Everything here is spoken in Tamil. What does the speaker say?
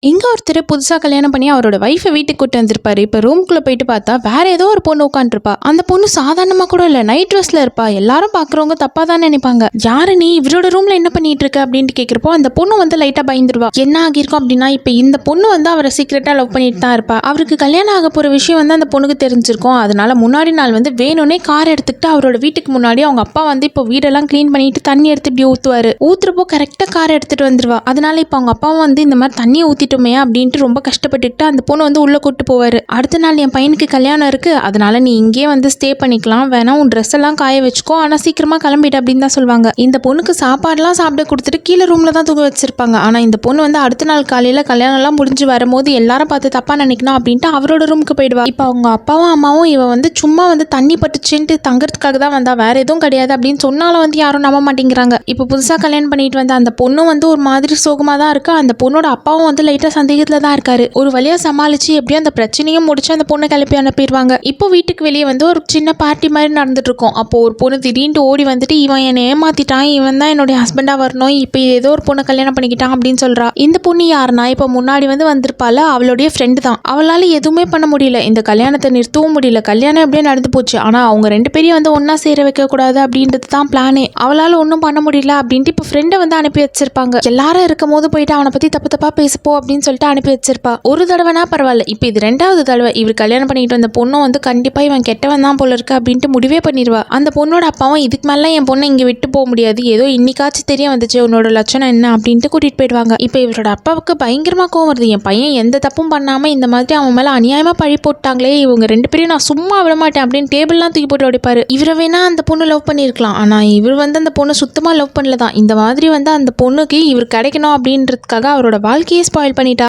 இங்க ஒருத்தர் புதுசா கல்யாணம் பண்ணி அவரோட வைஃபை வீட்டுக்கு கூட்டு வந்திருப்பாரு. இப்ப ரூம்குள்ள போயிட்டு பார்த்தா வேற ஏதோ ஒரு பொண்ணு உட்காந்துருப்பா. அந்த பொண்ணு சாதாரணமா கூட இல்ல, நைட் ட்ரெஸ்ல இருப்பா. எல்லாரும் பாக்குறவங்க தப்பா தான் நினைப்பாங்க. யாரு நீ, இவரோட ரூம்ல என்ன பண்ணிட்டு இருக்க அப்படின்னு கேக்குறப்போ அந்த பொண்ணு வந்து லைட்டா பயந்துருவா. என்ன ஆகிருக்கும் அப்படின்னா, இப்ப இந்த பொண்ணு வந்து அவரை சீக்கிரட்டா லவ் பண்ணிட்டு தான் இருப்பா. அவருக்கு கல்யாணம் ஆக போற விஷயம் வந்து அந்த பொண்ணுக்கு தெரிஞ்சிருக்கும். அதனால முன்னாடி நாள் வந்து வேணும்னே கார் எடுத்துக்கிட்டு அவரோட வீட்டுக்கு முன்னாடி அவங்க அப்பா வந்து இப்போ வீடெல்லாம் கிளீன் பண்ணிட்டு தண்ணி எடுத்து இப்படி ஊத்துவாரு. ஊத்துறப்போ கரெக்டா கார் எடுத்துட்டு வந்துருவா. அதனால இப்ப அவங்க அப்பாவும் வந்து இந்த மாதிரி தண்ணியை ஊத்திட்டுமே அப்படின்ட்டு ரொம்ப கஷ்டப்பட்டுட்டு அந்த பொண்ணு வந்து உள்ள கூட்டு போவாரு. அடுத்த நாள் என் பையனுக்கு கல்யாணம் இருக்கு, அதனால நீ இங்கே வந்து ஸ்டே பண்ணிக்கலாம், வேணா உன் ட்ரெஸ் எல்லாம் காய வச்சுக்கோ, ஆனா சீக்கிரமா கிளம்பிட்டு அப்படின்னு தான் சொல்லுவாங்க. இந்த பொண்ணுக்கு சாப்பாடுலாம் சாப்பிட கொடுத்துட்டு கீழே ரூம்ல தான் தூங்க வச்சிருப்பாங்க. ஆனா இந்த பொண்ணு வந்து அடுத்த நாள் காலையில கல்யாணம் எல்லாம் முடிஞ்சு வரும்போது எல்லாரும் பார்த்து தப்பா நினைக்கணும் அப்படின்ட்டு அவரோட ரூமுக்கு போயிடுவா. இப்ப அவங்க அப்பாவும் அம்மாவும் இவ வந்து சும்மா வந்து தண்ணி பட்டுச்சுன்ட்டு தங்கறதுக்காக தான் வந்தா, வேற எதுவும் கிடையாது அப்படின்னு சொன்னாலும் வந்து யாரும் நம்ப மாட்டேங்கிறாங்க. இப்ப புதுசா கல்யாணம் பண்ணிட்டு வந்த அந்த பொண்ணும் வந்து ஒரு மாதிரி சோகமா தான் இருக்கு. அந்த பொண்ணோட அப்பாவும் வந்து லைட்டா சந்தேகத்துல தான் இருக்காரு. ஒரு வழியா சமாளிச்சு எப்படியும் அந்த பிரச்சனையும் முடிச்சு அந்த பொண்ணை கிளப்பி அனுப்பிடுவாங்க. இப்போ வீட்டுக்கு வெளியே வந்து ஒரு சின்ன பார்ட்டி மாதிரி நடந்துட்டு இருக்கும். அப்போ ஒரு பொண்ணு திடீர்னு ஓடி வந்துட்டு, இவன் என்னை ஏமாத்திட்டான், இவன் தான் என்னுடைய ஹஸ்பண்டா வரணும், இப்போ ஏதோ ஒரு பொண்ணை கல்யாணம் பண்ணிக்கிட்டான் அப்படின்னு சொல்றா. இந்த பொண்ணு யாருன்னா, இப்போ முன்னாடி வந்து வந்திருப்பால அவளுடைய ஃப்ரெண்டு தான். அவளால எதுவுமே பண்ண முடியல, இந்த கல்யாணத்தை நிறுத்தவும் முடியல. கல்யாணம் எப்படியே நடந்து போச்சு. ஆனா அவங்க ரெண்டு பேரையும் வந்து ஒன்னா சேர வைக்க கூடாது அப்படின்றது தான் பிளானே. அவளால ஒன்றும் பண்ண முடியல அப்படின்ட்டு இப்போ ஃப்ரெண்டை வந்து அனுப்பி வச்சிருப்பாங்க. எல்லாரும் இருக்கும் போது போயிட்டு அவனை பத்தி தப்பு தப்பா பேசப்போ அப்படின்னு சொல்லிட்டு அனுப்பி வச்சிருப்பா. ஒரு தடவைனா பரவாயில்ல, இப்போ இது ரெண்டாவது தடவை. இவர் கல்யாணம் பண்ணிட்டு வந்த பொண்ணும் வந்து கண்டிப்பா இவன் கெட்டவன் தான் போல இருக்கு அப்படின்ட்டு முடிவே பண்ணிடுவா. அந்த பொண்ணோட அப்பாவும் இதுக்கு மேல என் பொண்ணை இங்க விட்டு போக முடியாது, ஏதோ இன்னைக்காச்சும் தெரிய வந்துச்சு உன்னோட லட்சணம் என்ன அப்படின்ட்டு கூட்டிட்டு போயிடுவாங்க. இப்போ இவரோட அப்பாவுக்கு பயங்கரமா கோவம் வருது. என் பையன் எந்த தப்பும் பண்ணாம இந்த மாதிரி அவன் மேல அநியாயமா பழி போட்டாங்களே, இவங்க ரெண்டு பேரையும் நான் சும்மா விட மாட்டேன் அப்படின்னு டேபிள்லாம் தூக்கி போட்டு உடைப்பாரு. இவரை வேணா அந்த பொண்ணு லவ் பண்ணிருக்கலாம், ஆனா இவர் வந்து அந்த பொண்ணு சுத்தமா லவ் பண்ணலதான். இந்த மாதிரி வந்து அந்த பொண்ணுக்கு இவர் கிடைக்கணும் அப்படின்றதுக்காக அவரோட வாழ்க்கையை ஸ்பாயில் பண்ணிட்டா.